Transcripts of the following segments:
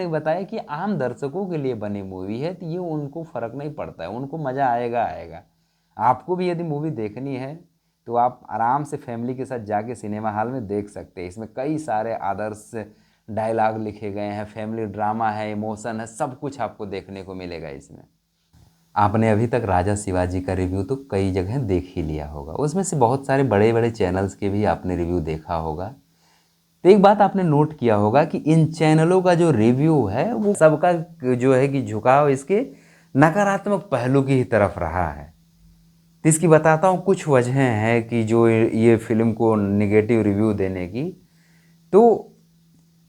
ने बताया कि आम दर्शकों के लिए बनी मूवी है, तो ये उनको फ़र्क नहीं पड़ता है, उनको मज़ा आएगा आएगा। आपको भी यदि मूवी देखनी है तो आप आराम से फैमिली के साथ जाके सिनेमा हॉल में देख सकते हैं। इसमें कई सारे आदर्श डायलॉग लिखे गए हैं, फैमिली ड्रामा है, इमोशन है, सब कुछ आपको देखने को मिलेगा इसमें। आपने अभी तक राजा शिवाजी का रिव्यू तो कई जगह देख ही लिया होगा, उसमें से बहुत सारे बड़े बड़े चैनल्स के भी आपने रिव्यू देखा होगा। तो एक बात आपने नोट किया होगा कि इन चैनलों का जो रिव्यू है वो सबका जो है कि झुकाव इसके नकारात्मक पहलू की ही तरफ रहा है। तो इसकी बताता हूँ कुछ वजहें हैं कि जो ये फिल्म को निगेटिव रिव्यू देने की। तो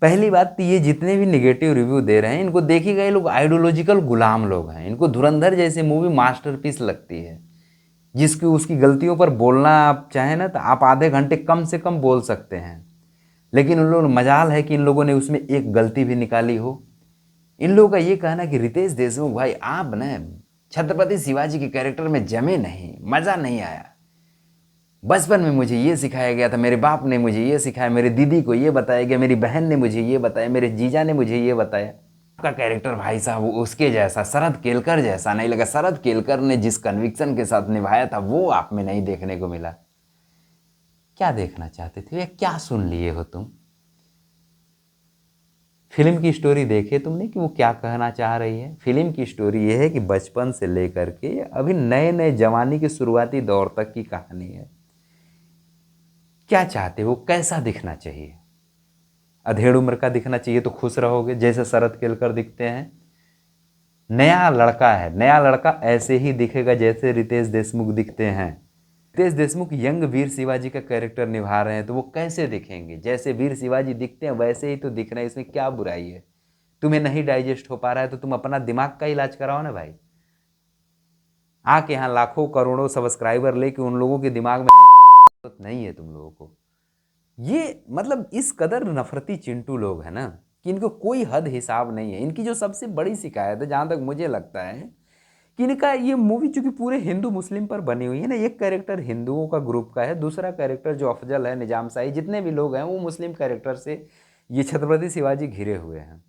पहली बात तो ये जितने भी निगेटिव रिव्यू दे रहे हैं इनको देखिएगा, ये लोग आइडियोलॉजिकल गुलाम लोग हैं। इनको धुरंधर जैसी मूवी मास्टरपीस लगती है, जिसकी उसकी गलतियों पर बोलना आप चाहें ना तो आप आधे घंटे कम से कम बोल सकते हैं, लेकिन उन लोगों मजाल है कि इन लोगों ने उसमें एक गलती भी निकाली हो। इन लोगों का ये कहना कि रितेश देशमुख भाई आप न छत्रपति शिवाजी के कैरेक्टर में जमे नहीं, मज़ा नहीं आया। बचपन में मुझे ये सिखाया गया था, मेरे बाप ने मुझे ये सिखाया, मेरी दीदी को ये बताया गया, मेरी बहन ने मुझे ये बताया, मेरे जीजा ने मुझे ये बताया। आपका कैरेक्टर भाई साहब उसके जैसा, शरद केलकर जैसा नहीं लगा। शरद केलकर ने जिस कन्विक्शन के साथ निभाया था वो आप में नहीं देखने को मिला। क्या देखना चाहते थे या क्या सुन लिए हो तुम? फिल्म की स्टोरी देखी तुमने कि वो क्या कहना चाह रही है? फिल्म की स्टोरी ये है कि बचपन से लेकर के अभी नए नए जवानी के शुरुआती दौर तक की कहानी है। क्या चाहते हो, कैसा दिखना चाहिए? अधेड़ उम्र का दिखना चाहिए तो खुश रहोगे जैसे शरद केलकर दिखते हैं। नया लड़का है, नया लड़का ऐसे ही दिखेगा जैसे रितेश देशमुख दिखते हैं। रितेश देशमुख यंग वीर शिवाजी का कैरेक्टर निभा रहे हैं तो वो कैसे दिखेंगे? जैसे वीर शिवाजी दिखते हैं वैसे ही तो दिख रहे हैं, इसमें क्या बुराई है? तुम्हें नहीं डाइजेस्ट हो पा रहा है तो तुम अपना दिमाग का इलाज कराओ ना भाई। आके यहाँ लाखों करोड़ों सब्सक्राइबर लेके उन लोगों के दिमाग में जरूरत नहीं है तुम लोगों को। ये मतलब इस कदर नफरती चिंटू लोग हैं ना कि इनको कोई हद हिसाब नहीं है। इनकी जो सबसे बड़ी शिकायत है जहाँ तक मुझे लगता है कि इनका ये मूवी चूंकि पूरे हिंदू मुस्लिम पर बनी हुई है ना, एक कैरेक्टर हिंदुओं का ग्रुप का है, दूसरा कैरेक्टर जो अफजल है, निजाम शाही, जितने भी लोग हैं वो मुस्लिम कैरेक्टर से ये छत्रपति शिवाजी घिरे हुए हैं।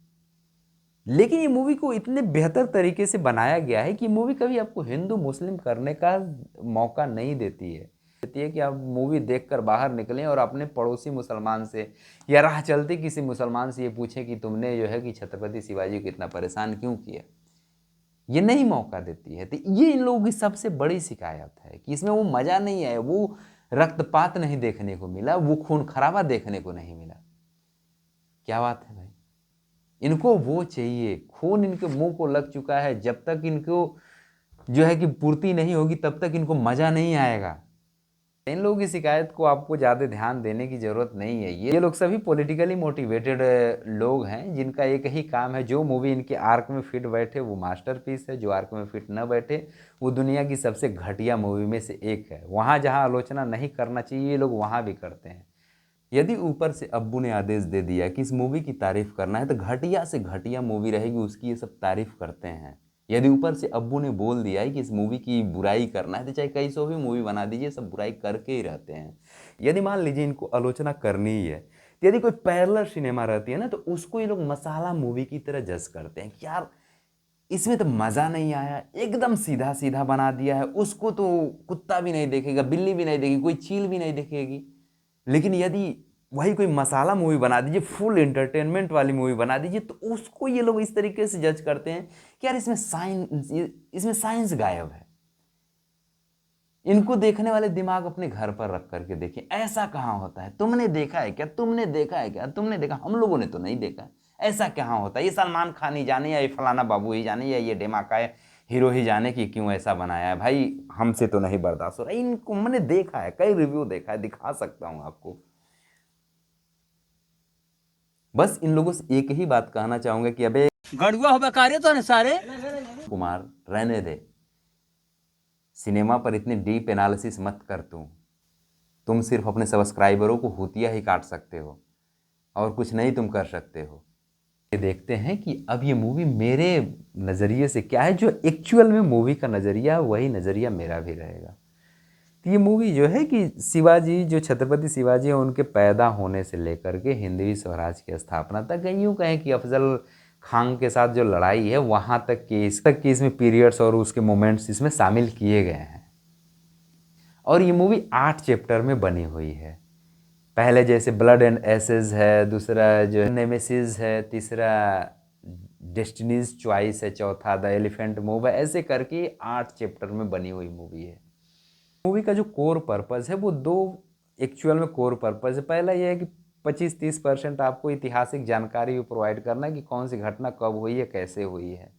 लेकिन ये मूवी को इतने बेहतर तरीके से बनाया गया है कि मूवी कभी आपको हिंदू मुस्लिम करने का मौका नहीं देती है। देती है कि आप मूवी देखकर बाहर निकलें और अपने पड़ोसी मुसलमान से या राह चलते किसी मुसलमान से ये पूछें कि तुमने जो है कि छत्रपति शिवाजी को इतना परेशान क्यों किया। ये नहीं मौका देती है। तो ये इन लोगों की सबसे बड़ी शिकायत है कि इसमें वो मज़ा नहीं आया, वो रक्तपात नहीं देखने को मिला, वो खून खराबा देखने को नहीं मिला। क्या बात है भाई? इनको वो चाहिए, खून इनके मुंह को लग चुका है, जब तक इनको जो है कि पूर्ति नहीं होगी तब तक इनको मज़ा नहीं आएगा। इन लोगों की शिकायत को आपको ज़्यादा ध्यान देने की ज़रूरत नहीं है। ये लोग सभी पॉलिटिकली मोटिवेटेड लोग हैं जिनका एक ही काम है, जो मूवी इनके आर्क में फिट बैठे वो मास्टरपीस है, जो आर्क में फिट न बैठे वो दुनिया की सबसे घटिया मूवी में से एक है। वहाँ जहाँ आलोचना नहीं करना चाहिए ये लोग वहाँ भी करते हैं। यदि ऊपर से अब्बू ने आदेश दे दिया कि इस मूवी की तारीफ करना है तो घटिया से घटिया मूवी रहेगी उसकी ये सब तारीफ करते हैं। यदि ऊपर से अब्बू ने बोल दिया है कि इस मूवी की बुराई करना है तो चाहे कई सौ भी मूवी बना दीजिए, सब बुराई करके ही रहते हैं। यदि मान लीजिए इनको आलोचना करनी ही है तो यदि कोई पैरेलल सिनेमा रहती है ना तो उसको ये लोग मसाला मूवी की तरह जज करते हैं कि यार इसमें तो मज़ा नहीं आया, एकदम सीधा सीधा बना दिया है, उसको तो कुत्ता भी नहीं देखेगा, बिल्ली भी नहीं देखेगी, कोई चील भी नहीं देखेगी। लेकिन यदि वही कोई मसाला मूवी बना दीजिए, फुल एंटरटेनमेंट वाली मूवी बना दीजिए तो उसको ये लोग इस तरीके से जज करते हैं कि यार इसमें साइंस गायब है। इनको देखने वाले दिमाग अपने घर पर रख करके देखें, ऐसा कहाँ होता है? तुमने देखा है क्या? तुमने देखा है क्या? तुमने देखा? हम लोगों ने तो नहीं देखा। ऐसा कहाँ होता है? ये सलमान खान ही जाने या ये फलाना बाबू ही जाने या ये डेमाका है हीरो ही जाने कि क्यों ऐसा बनाया है। भाई हमसे तो नहीं बर्दाश्त हो रहा। इनको मैंने देखा है, कई रिव्यू देखा है, दिखा सकता हूँ आपको। बस इन लोगों से एक ही बात कहना चाहूंगा कि अबे गड़ुआ हो बेकारे तो ने सारे कुमार रहने दे, सिनेमा पर इतनी डीप एनालिसिस मत कर। तुम सिर्फ अपने सब्सक्राइबरों को हुतिया ही काट सकते हो और कुछ नहीं तुम कर सकते हो। ये देखते हैं कि अब ये मूवी मेरे नज़रिए से क्या है, जो एक्चुअल में मूवी का नज़रिया वही नज़रिया मेरा भी रहेगा। तो ये मूवी जो है कि शिवाजी, जो छत्रपति शिवाजी हैं, उनके पैदा होने से लेकर के हिंदवी स्वराज की स्थापना तक, यूँ कहें कि अफजल खांग के साथ जो लड़ाई है वहाँ तक की इसमें पीरियड्स और उसके मोमेंट्स इसमें शामिल किए गए हैं। और ये मूवी 8 चैप्टर में बनी हुई है। पहले जैसे ब्लड एंड एसेस है, दूसरा जो नेमेसिस है, तीसरा डेस्टिनीज चॉइस है, चौथा द एलिफेंट मूव है, ऐसे करके 8 चैप्टर में बनी हुई मूवी है। मूवी का जो कोर पर्पस है वो दो एक्चुअल में कोर पर्पस है। पहला ये है कि 25-30% आपको ऐतिहासिक जानकारी प्रोवाइड करना है कि कौन सी घटना कब हुई है, कैसे हुई है,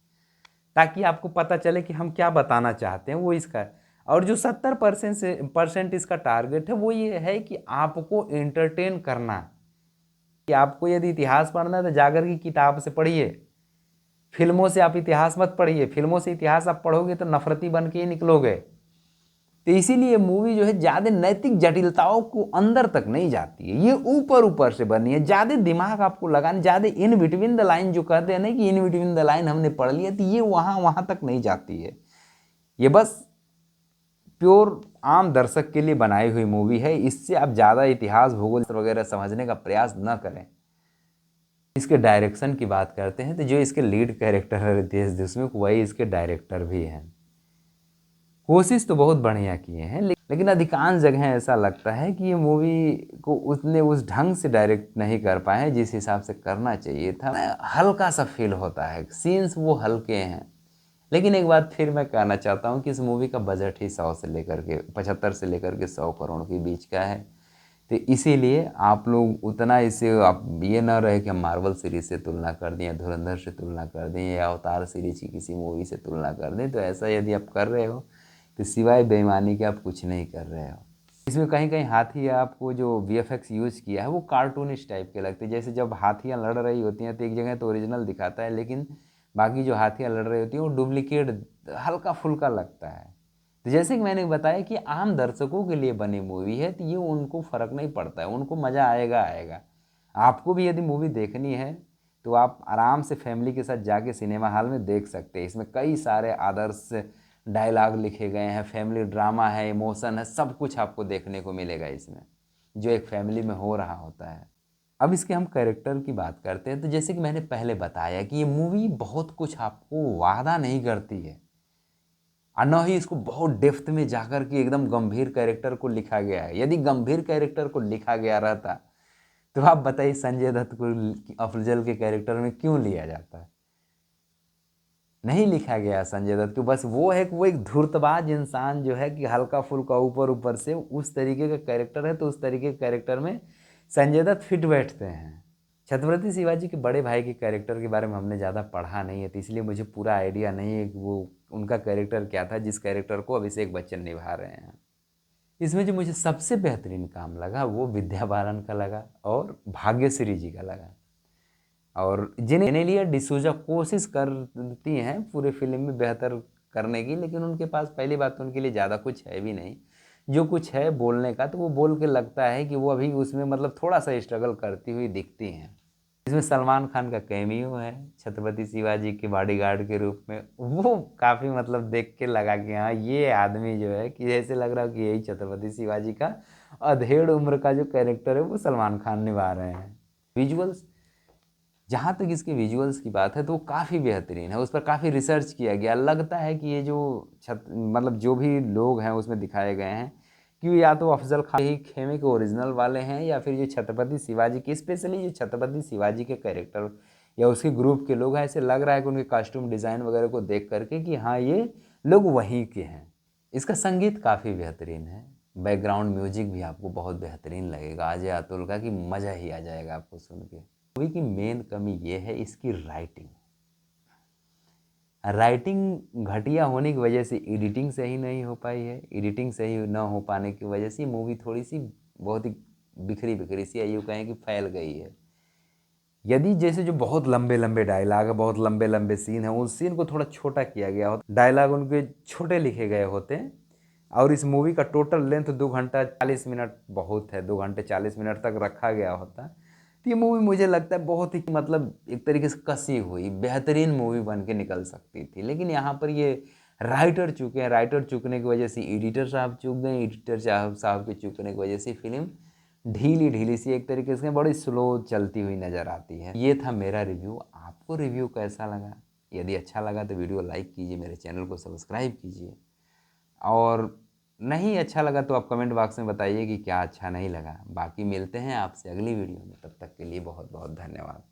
ताकि आपको पता चले कि हम क्या बताना चाहते हैं वो इसका। और जो 70% इसका टारगेट है वो ये है कि आपको एंटरटेन करना, कि आपको यदि इतिहास पढ़ना है तो जाकर की किताब से पढ़िए, फिल्मों से आप इतिहास मत पढ़िए। फिल्मों से इतिहास आप पढ़ोगे तो नफरती बन के ही निकलोगे। तो इसीलिए मूवी जो है ज़्यादा नैतिक जटिलताओं को अंदर तक नहीं जाती है, ये ऊपर ऊपर से बनी है। ज़्यादा दिमाग आपको लगाने, ज़्यादा इन बिटवीन द लाइन जो कहते हैं ना कि इन बिटवीन द लाइन हमने पढ़ लिया, तो ये वहाँ तक नहीं जाती है। ये बस प्योर आम दर्शक के लिए बनाई हुई मूवी है। इससे आप ज़्यादा इतिहास भूगोल वगैरह समझने का प्रयास न करें। इसके डायरेक्शन की बात करते हैं तो जो इसके लीड कैरेक्टर है रितेश देशमुख, वही इसके डायरेक्टर भी हैं। कोशिश तो बहुत बढ़िया किए हैं, लेकिन अधिकांश जगह ऐसा लगता है कि ये मूवी को उतने उस ढंग से डायरेक्ट नहीं कर पाए जिस हिसाब से करना चाहिए था। हल्का सा फील होता है, सीन्स वो हल्के हैं। लेकिन एक बात फिर मैं कहना चाहता हूँ कि इस मूवी का बजट ही 100 से लेकर के 75 से लेकर के 100 करोड़ के बीच का है। तो इसीलिए आप लोग उतना इसे, आप ये ना रहे कि हम मार्वल सीरीज से तुलना कर दें या धुरंधर से तुलना कर दें या अवतार सीरीज की किसी मूवी से तुलना कर दें। तो ऐसा यदि आप कर रहे हो तो सिवाय बेईमानी के आप कुछ नहीं कर रहे हो। इसमें कहीं कहीं हाथी आपको जो वीएफएक्स यूज़ किया है वो कार्टूनिश टाइप के लगते हैं। जैसे जब हाथियाँ लड़ रही होती हैं तो एक जगह तो ओरिजिनल दिखाता है, लेकिन बाकी जो हाथियाँ लड़ रही होती हैं वो डुप्लीकेट हल्का फुल्का लगता है। तो जैसे कि मैंने बताया कि आम दर्शकों के लिए बनी मूवी है, तो ये उनको फ़र्क नहीं पड़ता है, उनको मज़ा आएगा आएगा। आपको भी यदि मूवी देखनी है तो आप आराम से फैमिली के साथ जाके सिनेमा हॉल में देख सकते हैं। इसमें कई सारे आदर्श डायलॉग लिखे गए हैं, फैमिली ड्रामा है, इमोशन है, सब कुछ आपको देखने को मिलेगा इसमें, जो एक फैमिली में हो रहा होता है। अब इसके हम कैरेक्टर की बात करते हैं तो जैसे कि मैंने पहले बताया कि ये मूवी बहुत कुछ आपको वादा नहीं करती है, और न ही इसको बहुत डेप्थ में जाकर के एकदम गंभीर कैरेक्टर को लिखा गया है। यदि गंभीर कैरेक्टर को लिखा गया रहता तो आप बताइए संजय दत्त को अफजल के कैरेक्टर में क्यों लिया जाता? नहीं लिखा गया संजय दत्त को। बस वो है कि वो एक धूर्तबाज इंसान जो है कि हल्का फुल्का ऊपर ऊपर से उस तरीके का कैरेक्टर है, तो उस तरीके के कैरेक्टर में संजय दत्त फिट बैठते हैं। छत्रपति शिवाजी के बड़े भाई के कैरेक्टर के बारे में हमने ज़्यादा पढ़ा नहीं है, तो इसलिए मुझे पूरा आइडिया नहीं है कि वो उनका कैरेक्टर क्या था जिस कैरेक्टर को अभिषेक बच्चन निभा रहे हैं। इसमें जो मुझे सबसे बेहतरीन काम लगा वो विद्या बालन का लगा और भाग्यश्री जी का लगा। और जेनेलिया डिसूजा कोशिश करती हैं पूरे फिल्म में बेहतर करने की, लेकिन उनके पास पहली बात तो उनके लिए ज़्यादा कुछ है भी नहीं। जो कुछ है बोलने का तो वो बोल के लगता है कि वो अभी उसमें मतलब थोड़ा सा स्ट्रगल करती हुई दिखती हैं। इसमें सलमान खान का कैमियो है छत्रपति शिवाजी के बॉडीगार्ड के रूप में। वो काफ़ी मतलब देख के लगा कि हाँ ये आदमी जो है कि ऐसे लग रहा है कि यही छत्रपति शिवाजी का अधेड़ उम्र का जो कैरेक्टर है वो सलमान खान निभा रहे हैं। विजुअल्स, जहाँ तक इसके विजुअल्स की बात है तो वो काफ़ी बेहतरीन है, उस पर काफ़ी रिसर्च किया गया। लगता है कि ये जो मतलब जो भी लोग हैं उसमें दिखाए गए हैं कि या तो अफजल खान ही खेमे के ओरिजिनल वाले हैं या फिर ये छत्रपति शिवाजी के, स्पेशली जो छत्रपति शिवाजी के कैरेक्टर या उसके ग्रुप के लोग हैं। ऐसे लग रहा है कि उनके कॉस्ट्यूम डिज़ाइन वगैरह को देख करके कि हाँ ये लोग वहीं के हैं। इसका संगीत काफ़ी बेहतरीन है, बैकग्राउंड म्यूजिक भी आपको बहुत बेहतरीन लगेगा अजय अतुल का, कि मज़ा ही आ जाएगा आपको सुन के। मूवी की मेन कमी ये है इसकी राइटिंग। राइटिंग घटिया होने की वजह से एडिटिंग सही नहीं हो पाई है। एडिटिंग सही न हो पाने की वजह से मूवी थोड़ी सी बहुत ही बिखरी बिखरी सी, यूँ कहें कि फैल गई है। यदि जैसे जो बहुत लंबे लंबे डायलॉग है, बहुत लंबे लंबे सीन है, उस सीन को थोड़ा छोटा किया गया होता, डायलॉग उनके छोटे लिखे गए होते हैं, और इस मूवी का टोटल लेंथ 2 घंटा 40 मिनट बहुत है, 2 घंटे 40 मिनट तक रखा गया होता, तो ये मूवी मुझे लगता है बहुत ही मतलब एक तरीके से कसी हुई बेहतरीन मूवी बन के निकल सकती थी। लेकिन यहाँ पर ये राइटर चूके हैं, राइटर चूकने की वजह से एडिटर साहब चूक गए, एडिटर साहब के चूकने की वजह से फिल्म ढीली ढीली सी एक तरीके से बड़ी स्लो चलती हुई नज़र आती है। ये था मेरा रिव्यू। आपको रिव्यू कैसा लगा? यदि अच्छा लगा तो वीडियो लाइक कीजिए, मेरे चैनल को सब्सक्राइब कीजिए, और नहीं अच्छा लगा तो आप कमेंट बॉक्स में बताइए कि क्या अच्छा नहीं लगा। बाकी मिलते हैं आपसे अगली वीडियो में, तब तक के लिए बहुत बहुत धन्यवाद।